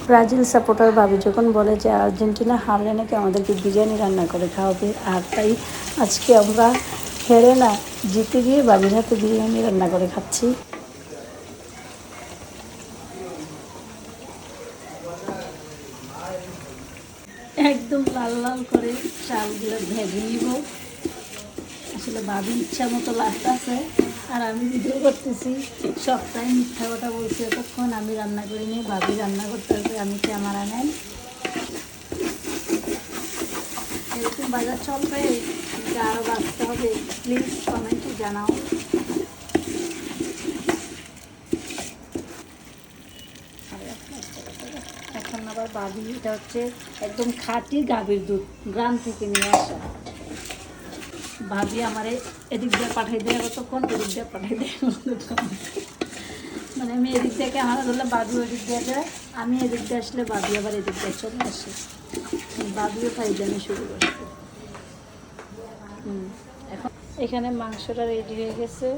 Brazil supporter ভাবি যখন বলে যে আর্জেন্টিনা হারলে নাকি আমাদেরকে বিরিয়ানি রান্না করে খাওয়াবে, আর তাই আজকে আমরা হেরে না জিতে গিয়ে ভাবির হাতে বিরিয়ানি রান্না করে খাচ্ছি। একদম লাল লাল করে চালগুলো ভেজে নিব। আসলে ভাবির ইচ্ছা মতো লাগতেছে, আর আমি ভিডিও করতেছি। সপ্তাহে মিথ্যা কথা বলছি, এতক্ষণ আমি রান্না করিনি, ভাবি রান্না করতেছে, আমি ক্যামেরা নেন। এরকম বাজার চলবে, আরও বাঁচতে হবে? প্লিজ কমেন্টে জানাও। এখন আবার ভাবি, এটা হচ্ছে একদম খাঁটি গাভীর দুধ, গ্রাম থেকে নিয়ে আসা। ভাবি আমারে এদিক দিয়ে পাঠাই দেয় কতক্ষণ, এদিক দিয়ে পাঠাই দেয় কতক্ষণ। মানে আমি এদিক দিয়ে ক্যামেরা ধরলে ভাবি ওদিক দিয়ে যায়, আমি এদিক দিয়ে আসলে ভাবি আবার এদিক দিয়ে চলে আসে। ভাবিও ফাইজানি শুরু করছে। এখন এখানে মাংসটা রেডি হয়ে গেছে।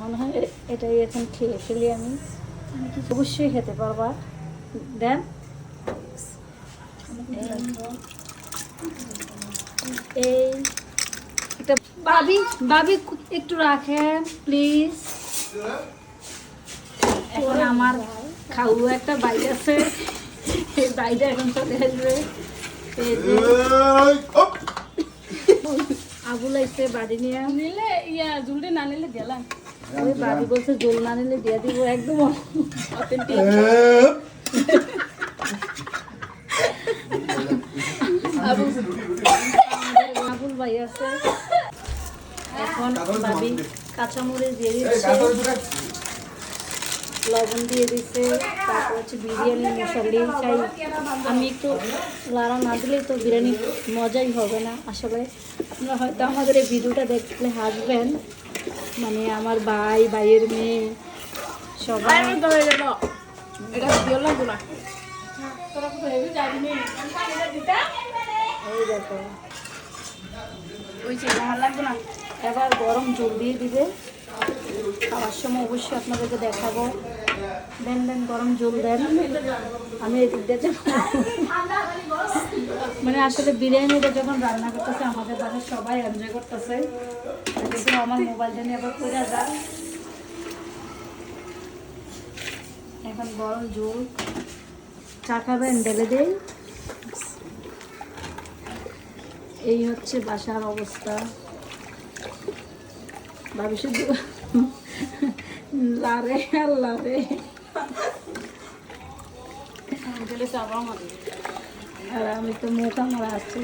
মনে হয় এটাই এখন খেয়ে ফেলি আমি। অবশ্যই খেতে পারবা। দেন এই এটা ভাবি, ভাবি একটু রাখেন প্লিজ। এখন আমার খাওয়া একটা বাইরে আছে, এই বাইরে এখন চলে আসবে। আবুল আইসে বাড়ি নিয়ে নিলে জুলটা না নিলে গেলাম। ওই বাড়ি বলছে জল না নিলে দিয়ে দিব, একদম অথেন্টিক। আবুল ভাই আছে। এখন ভাবি কাঁচামরিচ দিয়ে দিচ্ছে, লবণ দিয়ে দিচ্ছে, তারপর হচ্ছে বিরিয়ানি মশলা চাই। আমি একটু লাড়া না দিলেই তো বিরিয়ানি মজাই হবে না। আসলে আপনারা হয়তো আমাদের এই ভিডিওটা দেখলে হাসবেন, মানে আমার ভাই, ভাইয়ের মেয়ে সবাই। এই দেখো, এবার গরম জল দিয়ে দিবে। খাওয়ার সময় অবশ্যই আপনাদেরকে দেখাবো। দেন দেন গরম জল দেন। আমি এদিক দিয়ে মানে আসলে বিরিয়ানিটা যখন রান্না করতেছে আমাদের বাসায় সবাই এনজয় করতেছে, কিন্তু আমার মোবাইলটা নিয়ে আবার পড়ে যায়। এখন গরম জল চা খাবেন ঢেলে দেই। এই হচ্ছে বাসার অবস্থা। ভাবি শুধু লারে আর লারে। আর আমি তো মুখ আমার আছে।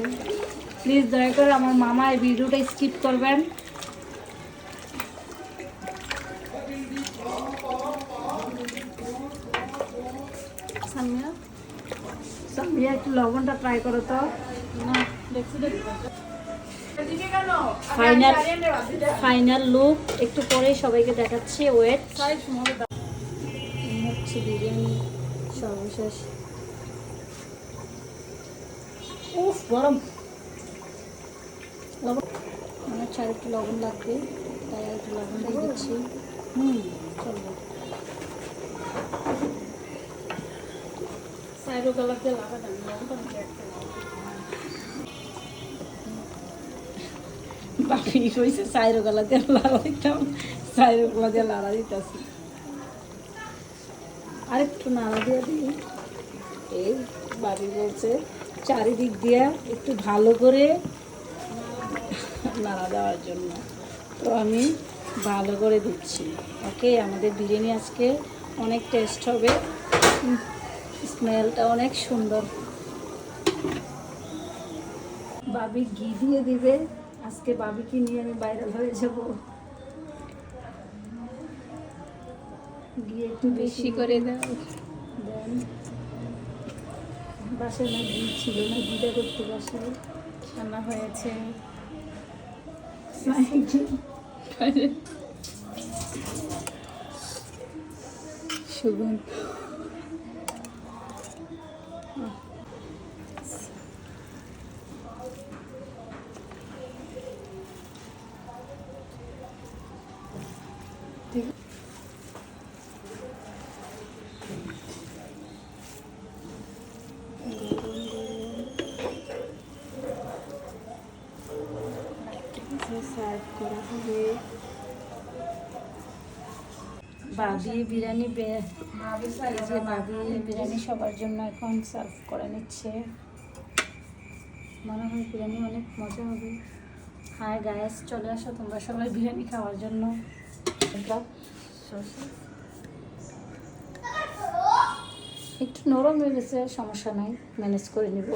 প্লিজ দয়া করে আমার মামা এই ভিডিওটা স্কিপ করবেন। সামিয়া একটু লবণটা ট্রাই করো তো। ফাইনাল লুক একটু পরেই সবাইকে দেখাচ্ছি, ওয়েট। হচ্ছে বিরিয়ানি সর্বশেষ। উফ গরম, লবণ আমার চার একটু লবণ লাগবে, তাই আর একটু লবণ দিয়ে দিচ্ছি। চলবে। বাকি কইছে সাইরো গলা দিয়ে লাড়া দিতাম, সাইরো গলা দিয়ে লাড়া দিতেছি। আরেকটু নাড়া দিয়ে দিই। এই বাবি বলছে চারিদিক দিয়ে একটু ভালো করে নাড়া দেওয়ার জন্য, তো আমি ভালো করে দিচ্ছি। ওকে, আমাদের বিরিয়ানি আজকে অনেক টেস্ট হবে, স্মেলটা অনেক সুন্দর। বাবি ঘি দিয়ে দিবে, আজকে বাবিকে নিয়ে আমি ভাইরাল হয়ে যাব। ঘি একটু বেশি করে দাও। দেন বাসায় না ঘি ছিল না, ঘিটা করতে বাসায় রান্না হয়েছে। সুগন্ধ সার্ভ করা হবে। ভাবি বিরিয়ানি এই যে ভাবি বিরিয়ানি সবার জন্য এখন সার্ভ করে নিচ্ছে। মনে হয় বিরিয়ানি অনেক মজা হবে। হাই গাইস, চলে আসো তোমরা সবাই বিরিয়ানি খাওয়ার জন্য। একটু নরম হয়ে গেছে, সমস্যা নাই, ম্যানেজ করে নিব।